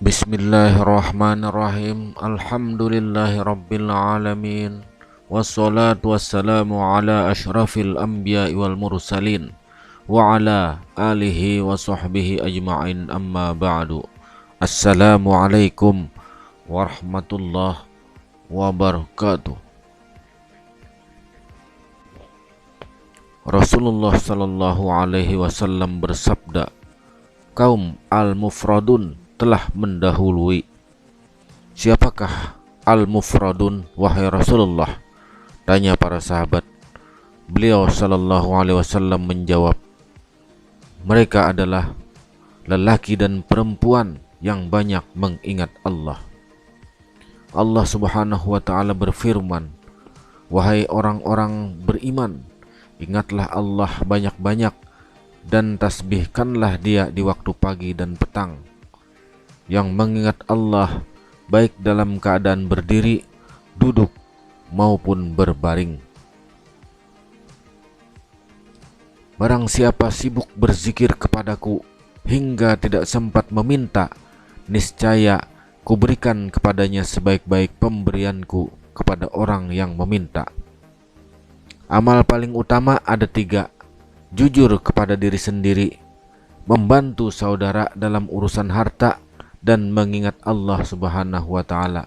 Bismillahirrahmanirrahim. Alhamdulillahirabbil alamin. Wassalatu wassalamu ala asyrafil anbiya'i wal mursalin wa ala alihi wa sahbihi ajma'in, amma ba'du. Assalamualaikum warahmatullahi wabarakatuh. Rasulullah sallallahu alaihi wasallam bersabda, kaum al-mufradun telah mendahului. Siapakah al-mufradun, wahai Rasulullah? Tanya para sahabat. Beliau sallallahu alaihi wasallam menjawab, mereka adalah lelaki dan perempuan yang banyak mengingat Allah. Allah subhanahu wa ta'ala berfirman, wahai orang-orang beriman, ingatlah Allah banyak-banyak dan tasbihkanlah Dia di waktu pagi dan petang. Yang mengingat Allah baik dalam keadaan berdiri, duduk maupun berbaring. Barang siapa sibuk berzikir kepadaku hingga tidak sempat meminta, niscaya kuberikan kepadanya sebaik-baik pemberianku kepada orang yang meminta. Amal paling utama ada 3: jujur kepada diri sendiri, membantu saudara dalam urusan harta, dan mengingat Allah subhanahu wa ta'ala.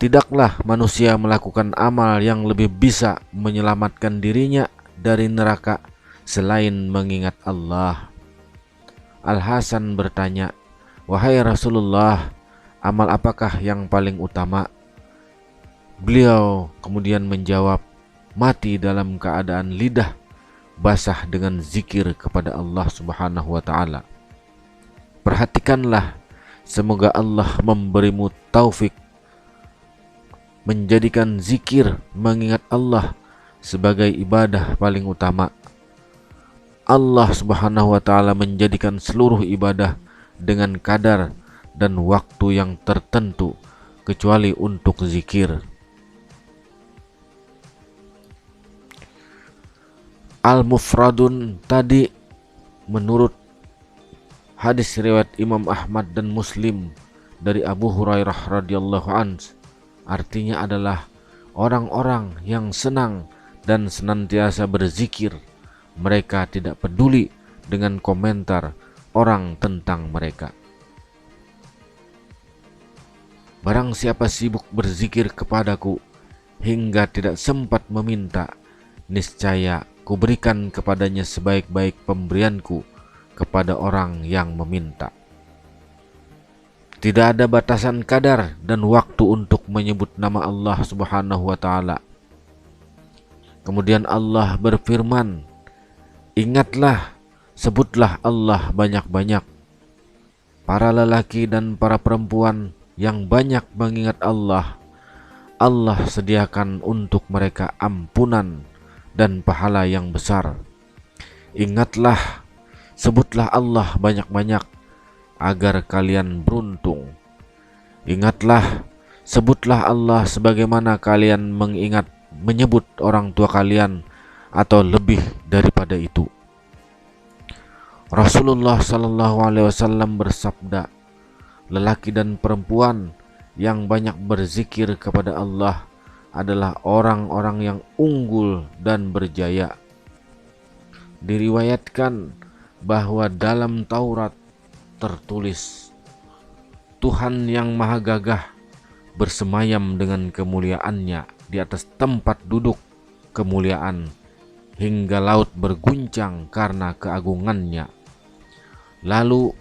Tidaklah manusia melakukan amal yang lebih bisa menyelamatkan dirinya dari neraka selain mengingat Allah. Al-Hasan bertanya, wahai Rasulullah, amal apakah yang paling utama? Beliau kemudian menjawab, mati dalam keadaan lidah basah dengan zikir kepada Allah subhanahu wa ta'ala. Perhatikanlah, semoga Allah memberimu taufik menjadikan zikir mengingat Allah sebagai ibadah paling utama. Allah subhanahu wa ta'ala menjadikan seluruh ibadah dengan kadar dan waktu yang tertentu kecuali untuk zikir. Al-mufradun tadi menurut hadis riwayat Imam Ahmad dan Muslim dari Abu Hurairah radhiyallahu anhu, artinya adalah orang-orang yang senang dan senantiasa berzikir. Mereka tidak peduli dengan komentar orang tentang mereka. Barang siapa sibuk berzikir kepadaku hingga tidak sempat meminta, niscaya kuberikan kepadanya sebaik-baik pemberianku kepada orang yang meminta. Tidak ada batasan kadar dan waktu untuk menyebut nama Allah subhanahu wa ta'ala. Kemudian Allah berfirman, ingatlah, sebutlah Allah banyak-banyak. Para lelaki dan para perempuan yang banyak mengingat Allah, Allah sediakan untuk mereka ampunan dan pahala yang besar. Ingatlah, sebutlah Allah banyak-banyak agar kalian beruntung. Ingatlah, sebutlah Allah sebagaimana kalian menyebut orang tua kalian atau lebih daripada itu. Rasulullah sallallahu alaihi wasallam bersabda, lelaki dan perempuan yang banyak berzikir kepada Allah adalah orang-orang yang unggul dan berjaya. Diriwayatkan bahwa dalam Taurat tertulis, Tuhan yang maha gagah bersemayam dengan kemuliaannya di atas tempat duduk kemuliaan hingga laut berguncang karena keagungannya. Lalu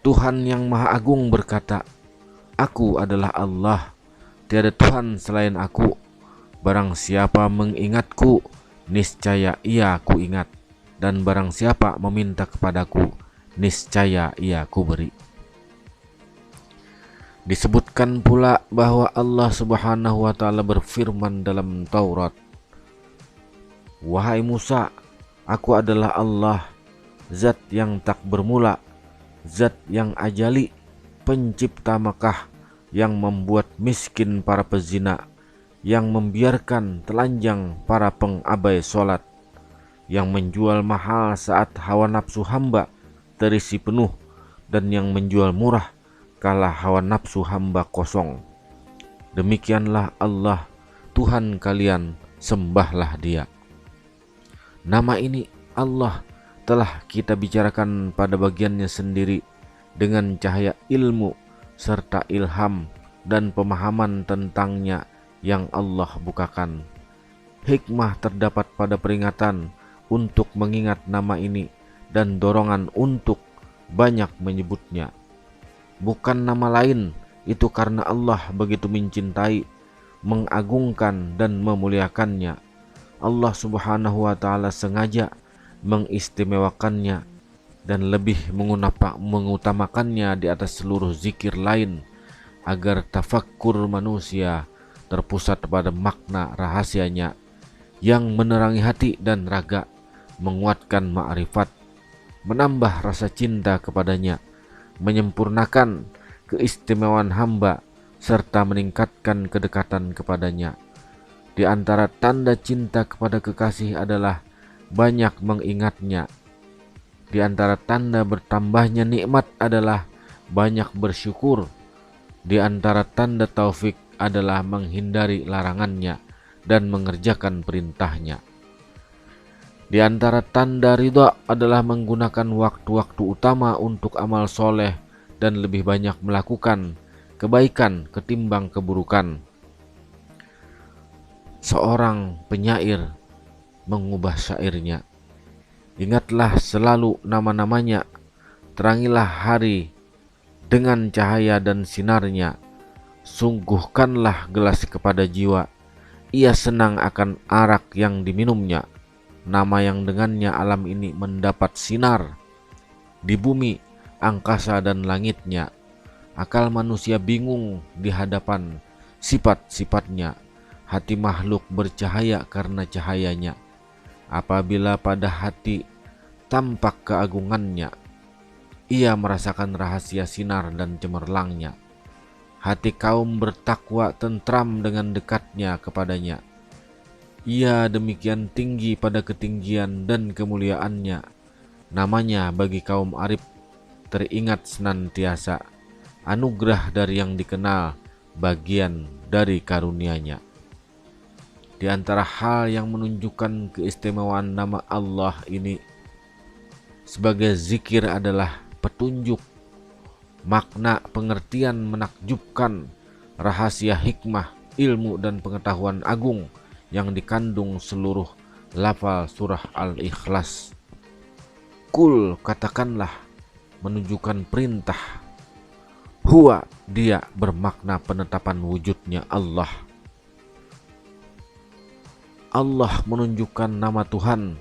Tuhan yang maha agung berkata, aku adalah Allah, tiada Tuhan selain aku. Barang siapa mengingatku, niscaya ia ku ingat. Dan barang siapa meminta kepadaku, niscaya ia kuberi. Disebutkan pula bahwa Allah subhanahu wa ta'ala berfirman dalam Taurat, wahai Musa, aku adalah Allah, zat yang tak bermula, zat yang ajali, pencipta Makkah, yang membuat miskin para pezina, yang membiarkan telanjang para pengabai sholat, yang menjual mahal saat hawa nafsu hamba terisi penuh, dan yang menjual murah kalah hawa nafsu hamba kosong. Demikianlah Allah, Tuhan kalian, sembahlah Dia. Nama ini Allah telah kita bicarakan pada bagiannya sendiri dengan cahaya ilmu serta ilham dan pemahaman tentangnya yang Allah bukakan. Hikmah terdapat pada peringatan untuk mengingat nama ini dan dorongan untuk banyak menyebutnya. Bukan nama lain, itu karena Allah begitu mencintai, mengagungkan dan memuliakannya. Allah Subhanahu wa Ta'ala sengaja mengistimewakannya dan lebih mengutamakannya di atas seluruh zikir lain, agar tafakkur manusia terpusat pada makna rahasianya yang menerangi hati dan raga, menguatkan ma'rifat, menambah rasa cinta kepadanya, menyempurnakan keistimewaan hamba, serta meningkatkan kedekatan kepadanya. Di antara tanda cinta kepada kekasih adalah banyak mengingatnya. Di antara tanda bertambahnya nikmat adalah banyak bersyukur. Di antara tanda taufik adalah menghindari larangannya dan mengerjakan perintahnya. Di antara tanda ridha adalah menggunakan waktu-waktu utama untuk amal soleh dan lebih banyak melakukan kebaikan ketimbang keburukan. Seorang penyair mengubah syairnya, ingatlah selalu nama-namanya, terangilah hari dengan cahaya dan sinarnya, sungguhkanlah gelas kepada jiwa, ia senang akan arak yang diminumnya. Nama yang dengannya alam ini mendapat sinar, di bumi, angkasa dan langitnya. Akal manusia bingung di hadapan sifat-sifatnya. Hati makhluk bercahaya karena cahayanya. Apabila pada hati tampak keagungannya, ia merasakan rahasia sinar dan cemerlangnya. Hati kaum bertakwa tentram dengan dekatnya kepadanya. Ia demikian tinggi pada ketinggian dan kemuliaannya. Namanya bagi kaum arif teringat senantiasa. Anugerah dari yang dikenal, bagian dari karunia-Nya. Di antara hal yang menunjukkan keistimewaan nama Allah ini sebagai zikir adalah petunjuk, makna pengertian menakjubkan, rahasia hikmah, ilmu dan pengetahuan agung yang dikandung seluruh lafal surah Al-Ikhlas. Kul, katakanlah, menunjukkan perintah. Huwa, dia bermakna penetapan wujudnya Allah. Allah menunjukkan nama Tuhan.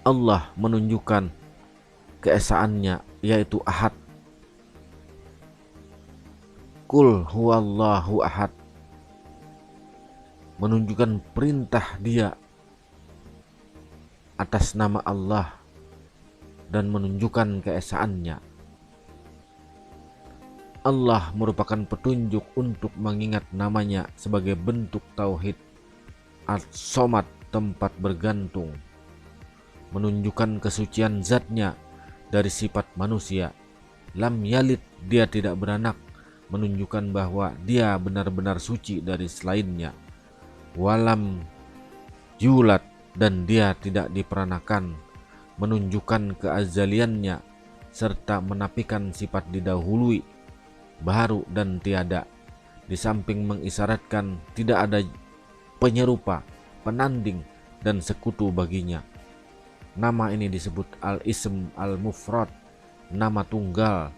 Allah menunjukkan keesaannya, yaitu Ahad. Kul huwallahu ahad, menunjukkan perintah dia atas nama Allah dan menunjukkan keesaannya. Allah merupakan petunjuk untuk mengingat namanya sebagai bentuk tauhid. As-Somad, tempat bergantung, menunjukkan kesucian zatnya dari sifat manusia. Lam yalid, dia tidak beranak, menunjukkan bahwa dia benar-benar suci dari selainnya. Walam yulad, dan dia tidak diperanakan, menunjukkan keazaliannya serta menafikan sifat didahului, baru dan tiada, di samping mengisyaratkan tidak ada penyerupa, penanding dan sekutu baginya. Nama ini disebut al-ism al-mufrad, nama tunggal,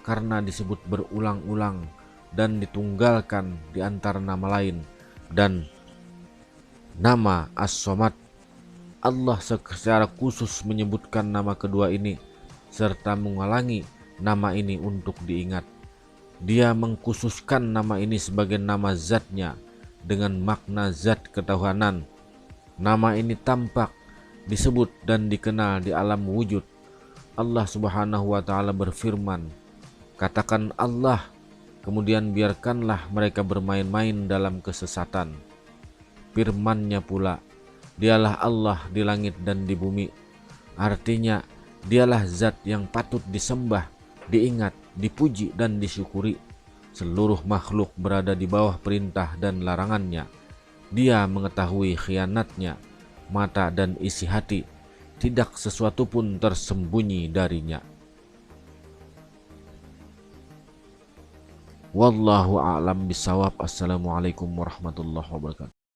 karena disebut berulang-ulang dan ditunggalkan di antara nama lain. Dan nama As-Somad, Allah secara khusus menyebutkan nama kedua ini serta mengulangi nama ini untuk diingat. Dia mengkhususkan nama ini sebagai nama zatnya dengan makna zat ketahuanan. Nama ini tampak, disebut dan dikenal di alam wujud. Allah Subhanahu wa Ta'ala berfirman, katakan Allah, kemudian biarkanlah mereka bermain-main dalam kesesatan. Firman-Nya pula, dialah Allah di langit dan di bumi. Artinya, dialah zat yang patut disembah diingat, dipuji dan disyukuri. Seluruh makhluk berada di bawah perintah dan larangannya. Dia mengetahui khianatnya, mata dan isi hati. Tidak sesuatu pun tersembunyi darinya. Wallahu a'lam bishawab. Assalamualaikum warahmatullahi wabarakatuh.